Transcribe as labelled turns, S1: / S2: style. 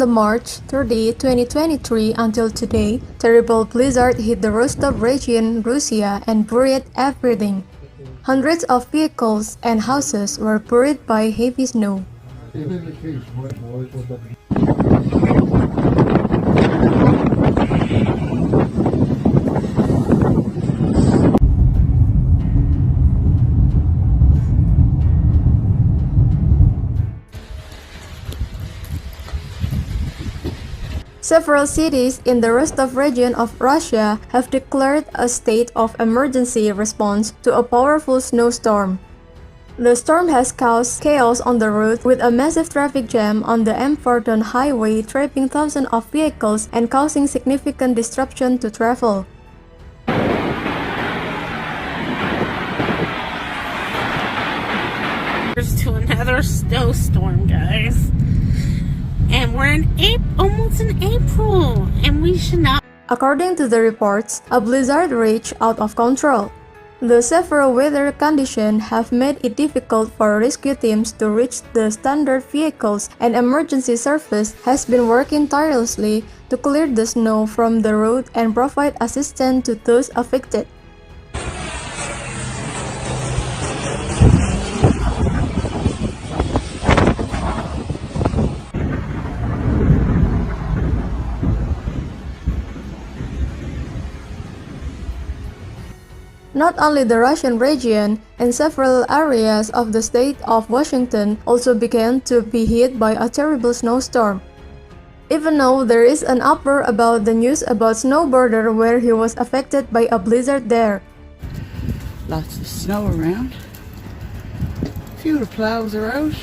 S1: the March 30, 2023 until today, terrible blizzard hit the Rostov region, Russia, and buried everything. Hundreds of vehicles and houses were buried by heavy snow. Several cities in the Rostov region of Russia have declared a state of emergency response to a powerful snowstorm. The storm has caused chaos on the road with a massive traffic jam on the M14 highway, trapping thousands of vehicles and causing significant disruption to travel.
S2: To another snowstorm, guys. And we're almost in April, and we should not.
S1: According to the reports, a blizzard reached out of control. The severe weather conditions have made it difficult for rescue teams to reach the standard vehicles, and emergency service has been working tirelessly to clear the snow from the road and provide assistance to those affected. Not only the Russian region, and several areas of the state of Washington also began to be hit by a terrible snowstorm. Even though there is an uproar about the news about snowboarder where he was affected by a blizzard there.
S3: Lots of snow around. A few of the plows are out.